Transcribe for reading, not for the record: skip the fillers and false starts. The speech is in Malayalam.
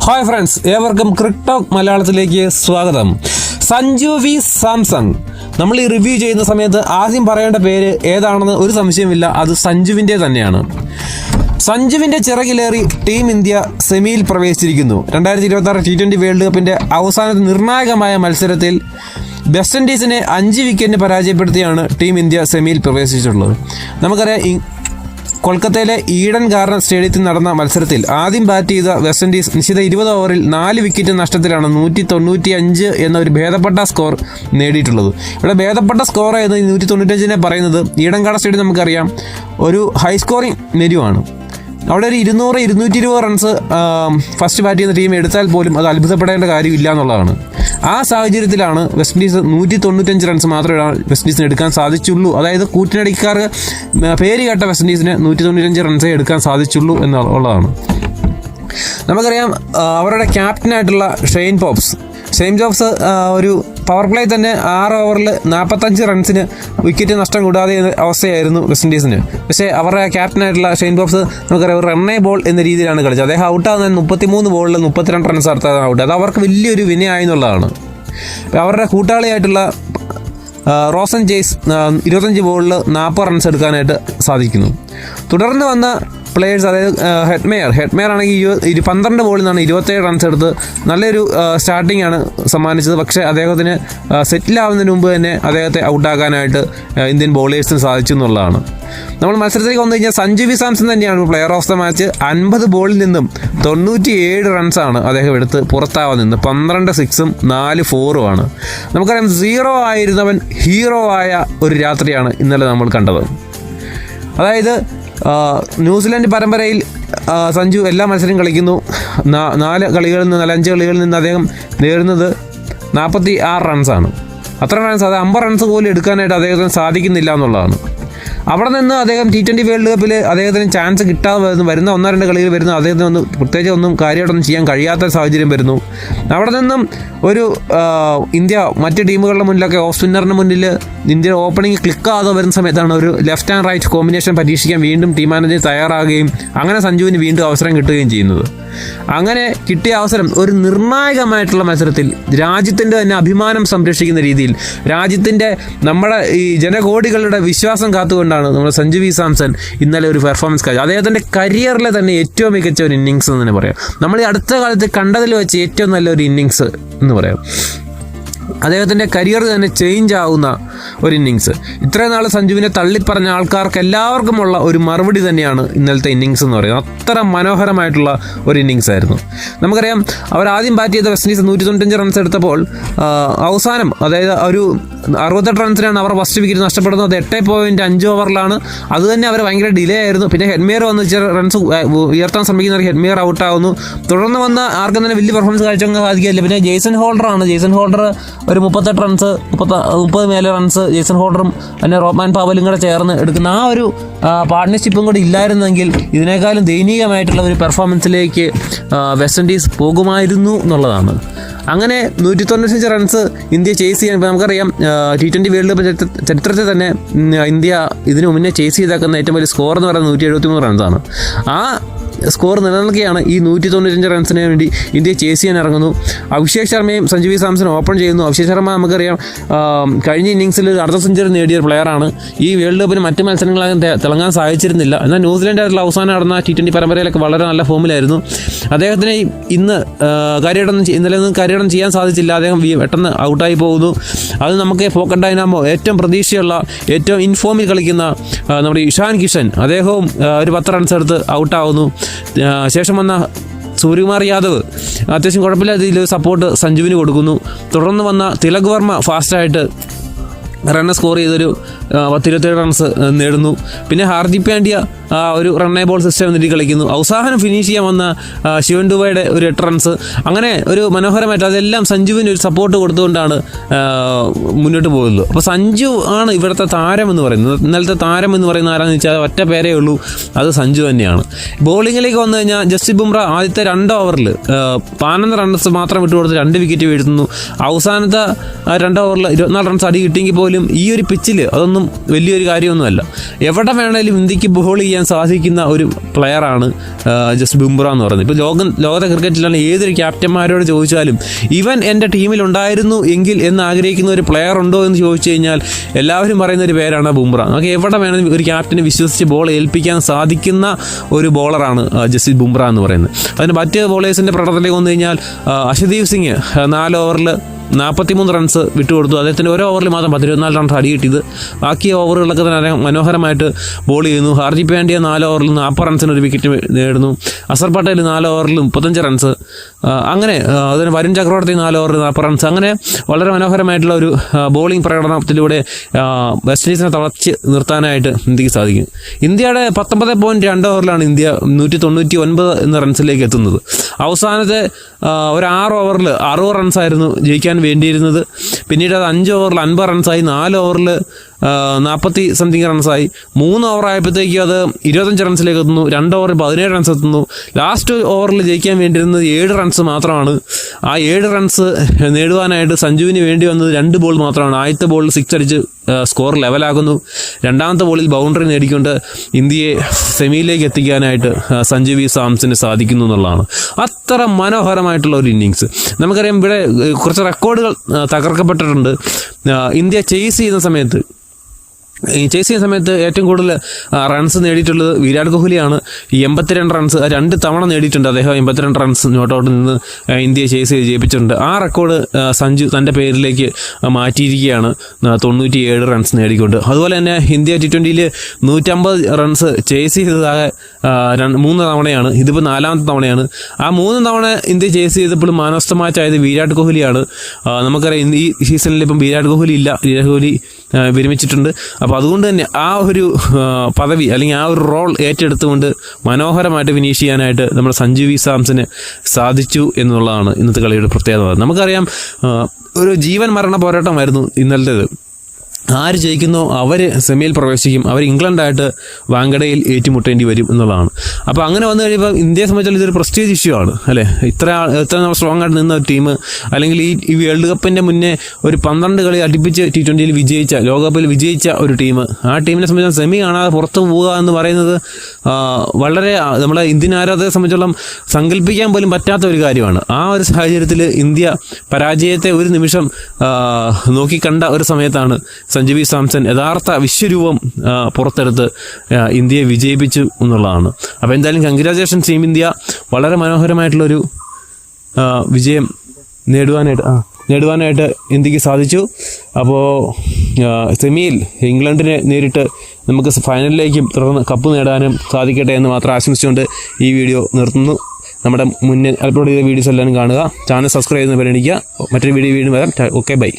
ഹായ് ഫ്രണ്ട്സ്, ഏവർക്കും ക്രിക്ടോക്ക് മലയാളത്തിലേക്ക് സ്വാഗതം. സഞ്ജു വി സാംസൺ നമ്മൾ ഈ റിവ്യൂ ചെയ്യുന്ന സമയത്ത് ആദ്യം പറയേണ്ട പേര് ഏതാണെന്ന് ഒരു സംശയമില്ല, അത് സഞ്ജുവിൻ്റെ തന്നെയാണ്. സഞ്ജുവിൻ്റെ ചിറകിലേറി ടീം ഇന്ത്യ സെമിയിൽ പ്രവേശിച്ചിരിക്കുന്നു. 2026 T20 വേൾഡ് കപ്പിൻ്റെ അവസാനത്തെ നിർണായകമായ മത്സരത്തിൽ വെസ്റ്റ് ഇൻഡീസിനെ 5 വിക്കറ്റിന് പരാജയപ്പെടുത്തിയാണ് ടീം ഇന്ത്യ സെമിയിൽ പ്രവേശിച്ചിട്ടുള്ളത്. നമുക്കറിയാം, കൊൽക്കത്തയിലെ ഈഡൻ ഗാർഡൻ സ്റ്റേഡിയത്തിൽ നടന്ന മത്സരത്തിൽ ആദ്യം ബാറ്റ് ചെയ്ത വെസ്റ്റ് ഇൻഡീസ് നിശ്ചിത 20 ഓവറിൽ 4 വിക്കറ്റ് നഷ്ടത്തിലാണ് 195 എന്ന ഒരു ഭേദപ്പെട്ട സ്കോർ നേടിയിട്ടുള്ളത്. ഇവിടെ ഭേദപ്പെട്ട സ്കോർ എന്ന് 195 പറയുന്നത് ഈഡൻ ഗാർഡൻ സ്റ്റേഡിയം നമുക്കറിയാം ഒരു ഹൈ സ്കോറിംഗ് മെനുവാണ്. അവിടെ ഒരു 200-220 റൺസ് ഫസ്റ്റ് ബാറ്റ് ചെയ്യുന്ന ടീം എടുത്താൽ പോലും അത് അത്ഭുതപ്പെടേണ്ട കാര്യമില്ല എന്നുള്ളതാണ്. ആ സാഹചര്യത്തിലാണ് വെസ്റ്റ് ഇൻഡീസ് 195 റൺസ് മാത്രമേ വെസ്റ്റ് ഇൻഡീസിന് എടുക്കാൻ സാധിച്ചുള്ളൂ. അതായത് കൂറ്റിനടിക്കാർ പേര് കേട്ട വെസ്റ്റ് ഇൻഡീസിന് 195 റൺസേ എടുക്കാൻ സാധിച്ചുള്ളൂ എന്നുള്ളതാണ്. നമുക്കറിയാം, അവരുടെ ക്യാപ്റ്റനായിട്ടുള്ള ഷെയ്ൻ ജോബ്സ് ഒരു പവർ പ്ലേ തന്നെ 6 ഓവറിൽ 45 റൺസിന് വിക്കറ്റ് നഷ്ടം കൂടാതെ അവസ്ഥയായിരുന്നു വെസ്റ്റ് ഇൻഡീസിന്. പക്ഷേ അവരുടെ ക്യാപ്റ്റനായിട്ടുള്ള ഷെയ്ൻ ജോബ്സ് നമുക്കറിയാം ഒരു റണ്ണേ ബോൾ എന്ന രീതിയിലാണ് കളിച്ചത്. അദ്ദേഹം ഔട്ടാകുന്ന 33 ബോളിൽ 32 റൺസ് നടത്താൻ ഔട്ട്. അത് അവർക്ക് വലിയൊരു വിനയായി എന്നുള്ളതാണ്. അവരുടെ കൂട്ടാളിയായിട്ടുള്ള റോസൻ ജെയ്സ് 25 ബോളിൽ 40 റൺസ് എടുക്കാനായിട്ട് സാധിക്കുന്നു. തുടർന്ന് വന്ന പ്ലേയേഴ്സ്, അതായത് ഹെഡ്മേയർ ആണെങ്കിൽ 12 ബോളിൽ നിന്നാണ് 27 റൺസ് എടുത്ത് നല്ലൊരു സ്റ്റാർട്ടിംഗ് ആണ് സമ്മാനിച്ചത്. പക്ഷേ അദ്ദേഹത്തിന് സെറ്റിലാവുന്നതിന് മുമ്പ് തന്നെ അദ്ദേഹത്തെ ഔട്ടാക്കാനായിട്ട് ഇന്ത്യൻ ബോളേഴ്സിന് സാധിച്ചു എന്നുള്ളതാണ്. നമ്മൾ മത്സരത്തിലേക്ക് വന്നു കഴിഞ്ഞാൽ സഞ്ജു വി സാംസൺ തന്നെയാണ് പ്ലെയർ ഓഫ് ദ മാച്ച്. 50 ബോളിൽ നിന്നും 97 റൺസാണ് അദ്ദേഹം എടുത്ത് പുറത്താവാൻ നിന്ന്. 12 സിക്സും 4 4ഉമാണ്. നമുക്കറിയാം, 0 ആയിരുന്നവൻ ഹീറോ ആയ ഒരു രാത്രിയാണ് ഇന്നലെ നമ്മൾ കണ്ടത്. അതായത് ന്യൂസിലാൻഡ് പരമ്പരയിൽ സഞ്ജു എല്ലാ മത്സരവും കളിക്കുന്നു. 5 കളികളിൽ നിന്ന് അദ്ദേഹം നേടുന്നത് 46 റൺസാണ്. അത്ര റൺസ്, അത് 50 റൺസ് പോലും എടുക്കാനായിട്ട് അദ്ദേഹത്തിന് സാധിക്കുന്നില്ല എന്നുള്ളതാണ്. അവിടെ നിന്ന് അദ്ദേഹം T20 വേൾഡ് കപ്പിൽ അദ്ദേഹത്തിന് ചാൻസ് കിട്ടാതെ വരുന്ന 1-2 കളിയിൽ വരുന്നു. അദ്ദേഹത്തിന് പ്രത്യേകിച്ച് ഒന്നും കാര്യമായിട്ടൊന്നും ചെയ്യാൻ കഴിയാത്ത സാഹചര്യം വരുന്നു. അവിടെ നിന്നും ഒരു ഇന്ത്യ മറ്റ് ടീമുകളുടെ മുന്നിലൊക്കെ ഓഫ് സ്പിന്നറിന് മുന്നിൽ ഇന്ത്യ ഓപ്പണിംഗ് ക്ലിക്കാതെ വരുന്ന സമയത്താണ് ഒരു ലെഫ്റ്റ് ആൻഡ് റൈറ്റ് കോമ്പിനേഷൻ പരീക്ഷിക്കാൻ വീണ്ടും ടീം മാനേജർ തയ്യാറാകുകയും അങ്ങനെ സഞ്ജുവിന് വീണ്ടും അവസരം കിട്ടുകയും ചെയ്യുന്നത്. അങ്ങനെ കിട്ടിയ അവസരം ഒരു നിർണായകമായിട്ടുള്ള മത്സരത്തിൽ രാജ്യത്തിൻ്റെ തന്നെ അഭിമാനം സംരക്ഷിക്കുന്ന രീതിയിൽ രാജ്യത്തിൻ്റെ നമ്മുടെ ഈ ജനകോടികളുടെ വിശ്വാസം കാത്തുകൊണ്ടാണ് നമ്മുടെ സഞ്ജു വി സാംസൺ ഇന്നലെ ഒരു പെർഫോമൻസ് കാഴ്ച. അദ്ദേഹത്തിൻ്റെ കരിയറിലെ തന്നെ ഏറ്റവും മികച്ച ഒരു ഇന്നിങ്സ് എന്ന് തന്നെ പറയാം. നമ്മൾ ഈ അടുത്ത കാലത്ത് കണ്ടതിൽ വെച്ച് ഏറ്റവും നല്ലൊരു ഇന്നിങ്സ് എന്ന് പറയാം. അദ്ദേഹത്തിൻ്റെ കരിയർ തന്നെ ചേഞ്ച് ആവുന്ന ഒരു ഇന്നിങ്സ്. ഇത്രയും നാൾ സഞ്ജുവിനെ തള്ളിപ്പറഞ്ഞ ആൾക്കാർക്ക് എല്ലാവർക്കുമുള്ള ഒരു മറുപടി തന്നെയാണ് ഇന്നലത്തെ ഇന്നിങ്സ് എന്ന് പറയുന്നത്. അത്ര മനോഹരമായിട്ടുള്ള ഒരു ഇന്നിങ്സ് ആയിരുന്നു. നമുക്കറിയാം, അവർ ആദ്യം ബാറ്റ് ചെയ്ത വെസ്റ്റ് ഇൻഡീസ് 195 റൺസ് എടുത്തപ്പോൾ അവസാനം, അതായത് ഒരു 68 റൺസിനാണ് അവർ ഫസ്റ്റ് വിക്കറ്റ് നഷ്ടപ്പെടുന്നത്. 8.5 ഓവറിലാണ്. അത് തന്നെ അവർ ഭയങ്കര ഡിലേ ആയിരുന്നു. പിന്നെ ഹെഡ്മേയർ വന്ന് റൺസ് ഉയർത്താൻ ശ്രമിക്കുന്നവർ ഹെഡ്മേയർ ഔട്ടാവുന്നു. തുടർന്ന് വന്ന ആർക്കും തന്നെ വലിയ പെർഫോമൻസ് കാഴ്ചവെക്കാൻ സാധിക്കില്ല. പിന്നെ ജെയ്സൺ ഹോൾഡർ ഒരു 38 റൺസ്, 30 മേലെ റൺസ് ജെയ്സൺ ഹോൾഡറും പിന്നെ റോബ്മാൻ പാവലും കൂടെ ചേർന്ന് എടുക്കുന്ന ആ ഒരു പാർട്ട്ണർഷിപ്പും കൂടി ഇല്ലായിരുന്നെങ്കിൽ ഇതിനേക്കാളും ദയനീയമായിട്ടുള്ള ഒരു പെർഫോമൻസിലേക്ക് വെസ്റ്റ് ഇൻഡീസ് പോകുമായിരുന്നു എന്നുള്ളതാണ്. അങ്ങനെ 195 റൺസ് ഇന്ത്യ ചേസ് ചെയ്യാൻ, ഇപ്പോൾ നമുക്കറിയാം T20 വേൾഡ് കപ്പ് ചരിത്രത്തിൽ തന്നെ ഇന്ത്യ ഇതിനു മുന്നേ ചേസ് ചെയ്തേക്കുന്ന ഏറ്റവും വലിയ സ്കോർ എന്ന് പറയുന്നത് 173 റൺസാണ്. ആ സ്കോർ നിലനിൽക്കുകയാണ് ഈ 195 റൺസിന് വേണ്ടി ഇന്ത്യ ചേസ് ചെയ്യാൻ ഇറങ്ങുന്നു. അഭിഷേക് ശർമ്മയും സഞ്ജു വി സാംസൺ ഓപ്പൺ ചെയ്യുന്നു. അഭിഷേക് ശർമ്മ നമുക്കറിയാം കഴിഞ്ഞ ഇന്നിങ്സിൽ ഒരു അർദ്ധ സെഞ്ചുറി നേടിയ പ്ലെയറാണ്. ഈ വേൾഡ് കപ്പിന് മറ്റ് മത്സരങ്ങളാകും തിളങ്ങാൻ സാധിച്ചിരുന്നില്ല. എന്നാൽ ന്യൂസിലാൻഡായിട്ടുള്ള അവസാനം നടന്ന T20 പരമ്പരയിലൊക്കെ വളരെ നല്ല ഫോമിലായിരുന്നു. അദ്ദേഹത്തിന് ഇന്ന് ഇന്നലെ കാര്യടം ചെയ്യാൻ സാധിച്ചില്ല. അദ്ദേഹം പെട്ടെന്ന് ഔട്ടായി പോകുന്നു. അത് നമുക്ക് ഫോക്കറ്റ് ഡൈനാമോ ഏറ്റവും പ്രതീക്ഷയുള്ള ഏറ്റവും ഇൻഫോമിൽ കളിക്കുന്ന നമ്മുടെ ഇഷാൻ കിഷൻ, അദ്ദേഹവും ഒരു 10 റൺസ് എടുത്ത് ഔട്ടാവുന്നു. ശേഷം വന്ന സൂര്യകുമാർ യാദവ് അത്യാവശ്യം കുഴപ്പമില്ലാത്ത രീതിയിൽ സപ്പോർട്ട് സഞ്ജുവിന് കൊടുക്കുന്നു. തുടർന്ന് വന്ന തിലക് വർമ്മ ഫാസ്റ്റായിട്ട് റണ്ണ് സ്കോർ ചെയ്തൊരു 27 റൺസ് നേടുന്നു. പിന്നെ ഹാർദിക് പാണ്ഡ്യ ഒരു റണ്ണേ ബോൾ സിസ്റ്റം എന്നിട്ട് കളിക്കുന്നു. അവസാനം ഫിനിഷ് ചെയ്യാൻ വന്ന ശിവൻ ദുബൈയുടെ ഒരു 8 റൺസ്. അങ്ങനെ ഒരു മനോഹരമായിട്ട് അതെല്ലാം സഞ്ജുവിന് ഒരു സപ്പോർട്ട് കൊടുത്തുകൊണ്ടാണ് മുന്നോട്ട് പോകുന്നത്. അപ്പോൾ സഞ്ജു ആണ് ഇവിടുത്തെ താരം എന്ന് പറയുന്നത്. ഇന്നലത്തെ താരം എന്ന് പറയുന്ന ആരാന്ന് വെച്ചാൽ ഒറ്റ പേരേ ഉള്ളൂ, അത് സഞ്ജു തന്നെയാണ്. ബോളിങ്ങിലേക്ക് വന്നു കഴിഞ്ഞാൽ ജസ്പ്രീത് ബുംറ ആദ്യത്തെ 2 ഓവറിൽ 12 റൺസ് മാത്രം വിട്ടുകൊടുത്ത് 2 വിക്കറ്റ് വീഴ്ത്തുന്നു. അവസാനത്തെ 2 ഓവറിൽ 24 റൺസ് അടി കിട്ടിയെങ്കിൽ പോലും ഈ ഒരു പിച്ചിൽ അതൊന്നും ഒന്നും വലിയൊരു കാര്യമൊന്നുമല്ല. എവിടെ വേണേലും ഇന്ത്യക്ക് ബോൾ ചെയ്യാൻ സാധിക്കുന്ന ഒരു പ്ലെയറാണ് ജസ്പ്രീത് ബുംറ എന്ന് പറയുന്നത്. ഇപ്പോൾ ലോകത്തെ ക്രിക്കറ്റിലാണ് ഏതൊരു ക്യാപ്റ്റന്മാരോട് ചോദിച്ചാലും ഇവൻ എൻ്റെ ടീമിലുണ്ടായിരുന്നു എങ്കിൽ എന്ന് ആഗ്രഹിക്കുന്ന ഒരു പ്ലെയർ ഉണ്ടോ എന്ന് ചോദിച്ചു കഴിഞ്ഞാൽ എല്ലാവരും പറയുന്ന ഒരു പേരാണ് ബുംറ. നമുക്ക് എവിടെ വേണമെങ്കിലും ഒരു ക്യാപ്റ്റനെ വിശ്വസിച്ച് ബോൾ ഏൽപ്പിക്കാൻ സാധിക്കുന്ന ഒരു ബോളറാണ് ജസ്പ്രീത് ബുംറ എന്ന് പറയുന്നത്. അതിന് മറ്റ് ബോളേഴ്സിൻ്റെ പ്രകടനത്തിലേക്ക് വന്നു കഴിഞ്ഞാൽ അർഷ്ദീപ് സിംഗ് 4 ഓവറിൽ 43 റൺസ് വിട്ടുകൊടുത്തു. അദ്ദേഹത്തിൻ്റെ ഓരോ ഓവറിൽ മാത്രം 24 റൺസ് അടി കിട്ടിയത്. ബാക്കി ഓവറുകളൊക്കെ തന്നെ മനോഹരമായിട്ട് ബോൾ ചെയ്യുന്നു. ഹാർദിക് പാണ്ഡ്യ 4 ഓവറിൽ 40 റൺസിന് ഒരു വിക്കറ്റ് നേടുന്നു. അസർ പട്ടേൽ 4 ഓവറിൽ 35 റൺസ്. അങ്ങനെ അതിന് വരുൺ ചക്രവർത്തി 4 ഓവറിൽ 40 റൺസ്. അങ്ങനെ വളരെ മനോഹരമായിട്ടുള്ള ഒരു ബോളിംഗ് പ്രകടനത്തിലൂടെ വെസ്റ്റ് ഇൻഡീസിനെ തളച്ച് നിർത്താനായിട്ട് ഇന്ത്യക്ക് സാധിക്കും. ഇന്ത്യയുടെ 19.2 ഓവറിലാണ് ഇന്ത്യ 199 എന്ന റൺസിലേക്ക് എത്തുന്നത്. അവസാനത്തെ ഒരു 6 ഓവറിൽ 60 റൺസായിരുന്നു ജയിക്കാൻ വേണ്ടിയിരുന്നത്. പിന്നീട് അത് 5 ഓവറിൽ 50 റൺസായി, 4 ഓവറിൽ 40 സംതിങ് റൺസായി, 3 ഓവർ ആയപ്പോഴത്തേക്കും അത് 25 റൺസിലേക്ക് എത്തുന്നു. 2 ഓവറിൽ 17 റൺസ് എത്തുന്നു. ലാസ്റ്റ് ഓവറിൽ ജയിക്കാൻ വേണ്ടിയിരുന്നത് 7 റൺസ് മാത്രമാണ്. ആ 7 റൺസ് നേടുവാനായിട്ട് സഞ്ജുവിന് വേണ്ടി വന്നത് 2 ബോൾ മാത്രമാണ്. ആദ്യത്തെ ബോളിൽ 6 അടിച്ച് സ്കോർ ലെവലാകുന്നു. രണ്ടാമത്തെ ബോളിൽ ബൗണ്ടറി നേടിക്കൊണ്ട് ഇന്ത്യയെ സെമിയിലേക്ക് എത്തിക്കാനായിട്ട് സഞ്ജു വി സാംസന് സാധിക്കുന്നു എന്നുള്ളതാണ്. അത്ര മനോഹരമായിട്ടുള്ള ഒരു ഇന്നിങ്സ്. നമുക്കറിയാം ഇവിടെ കുറച്ച് റെക്കോർഡുകൾ തകർക്കപ്പെട്ടിട്ടുണ്ട്. ഇന്ത്യ ചേസ് ചെയ്യുന്ന സമയത്ത് ഏറ്റവും കൂടുതൽ റൺസ് നേടിയിട്ടുള്ളത് വിരാട് കോഹ്ലിയാണ്. 82 റൺസ് 2 തവണ നേടിയിട്ടുണ്ട് അദ്ദേഹം. 82 റൺസ് നോട്ട് ഔട്ടിൽ നിന്ന് ഇന്ത്യയെ ചേസ് ചെയ്ത് ജയിപ്പിച്ചിട്ടുണ്ട്. ആ റെക്കോർഡ് സഞ്ജു തൻ്റെ പേരിലേക്ക് മാറ്റിയിരിക്കുകയാണ് 97 റൺസ് നേടിക്കൊണ്ട്. അതുപോലെ തന്നെ ഇന്ത്യ T20 150 റൺസ് ചേസ് ചെയ്തതാകെ 3 തവണയാണ്. ഇതിപ്പോൾ 4ാമത്തെ തവണയാണ്. ആ 3 തവണ ഇന്ത്യ ചേസ് ചെയ്തപ്പോൾ മാൻ ഓഫ് ദ മാച്ച് ആയത് വിരാട് കോഹ്ലിയാണ്. നമുക്കറിയാം ഈ സീസണിൽ ഇപ്പം വിരാട് കോഹ്ലി ഇല്ല, വിരാട് കോഹ്ലി വിരമിച്ചിട്ടുണ്ട്. അപ്പോൾ അതുകൊണ്ട് തന്നെ ആ ഒരു പദവി അല്ലെങ്കിൽ ആ ഒരു റോൾ ഏറ്റെടുത്തുകൊണ്ട് മനോഹരമായിട്ട് ഫിനിഷ് ചെയ്യാനായിട്ട് നമ്മുടെ സഞ്ജു വി സാംസന് സാധിച്ചു എന്നുള്ളതാണ് ഇന്നത്തെ കളിയുടെ പ്രത്യേകത. നമുക്കറിയാം ഒരു ജീവൻ മരണ പോരാട്ടമായിരുന്നു ഇന്നലത്തേത്. ആര് ജയിക്കുന്നോ അവർ സെമിയിൽ പ്രവേശിക്കും. അവർ ഇംഗ്ലണ്ടായിട്ട് വാങ്കഡയിൽ ഏറ്റുമുട്ടേണ്ടി വരും എന്നുള്ളതാണ്. അപ്പോൾ അങ്ങനെ വന്നു കഴിയുമ്പോൾ ഇന്ത്യയെ സംബന്ധിച്ചാൽ ഇതൊരു പ്രസ്റ്റീജ് ഇഷ്യൂ ആണ് അല്ലേ. ഇത്ര സ്ട്രോങ് ആയിട്ട് നിന്ന ഒരു ടീം, അല്ലെങ്കിൽ ഈ വേൾഡ് കപ്പിൻ്റെ മുന്നേ ഒരു 12 കളി അടുപ്പിച്ച് T20 വിജയിച്ച, ലോകകപ്പിൽ വിജയിച്ച ഒരു ടീം, ആ ടീമിനെ സംബന്ധിച്ചാൽ സെമി കാണാതെ പുറത്തു പോവുക എന്ന് പറയുന്നത് വളരെ നമ്മളെ ഇന്ത്യൻ ആരാധകരെ സംബന്ധിച്ചോളം സങ്കല്പിക്കാൻ പോലും പറ്റാത്ത ഒരു കാര്യമാണ്. ആ ഒരു സാഹചര്യത്തിൽ ഇന്ത്യ പരാജയത്തെ ഒരു നിമിഷം നോക്കിക്കണ്ട ഒരു സമയത്താണ് സഞ്ജു വി സാംസൺ യഥാർത്ഥ വിശ്വരൂപം പുറത്തെടുത്ത് ഇന്ത്യയെ വിജയിപ്പിച്ചു എന്നുള്ളതാണ്. അപ്പോൾ എന്തായാലും കൺഗ്രാജുലേഷൻസ് ടീം ഇന്ത്യ. വളരെ മനോഹരമായിട്ടുള്ളൊരു വിജയം നേടുവാനായിട്ട് ഇന്ത്യക്ക് സാധിച്ചു. അപ്പോൾ സെമിയിൽ ഇംഗ്ലണ്ടിനെ നേരിട്ട് നമുക്ക് ഫൈനലിലേക്കും തുടർന്ന് കപ്പ് നേടാനും സാധിക്കട്ടെ എന്ന് മാത്രം ആശംസിച്ചുകൊണ്ട് ഈ വീഡിയോ നിർത്തുന്നു. നമ്മുടെ മുന്നേ അപ്ലോഡ് ചെയ്ത വീഡിയോസ് എല്ലാവരും കാണുക. ചാനൽ സബ്സ്ക്രൈബ് ചെയ്യുന്ന പരിഗണിക്കുക. മറ്റൊരു വീഡിയോ വീണ്ടും വരാം. Okay, by.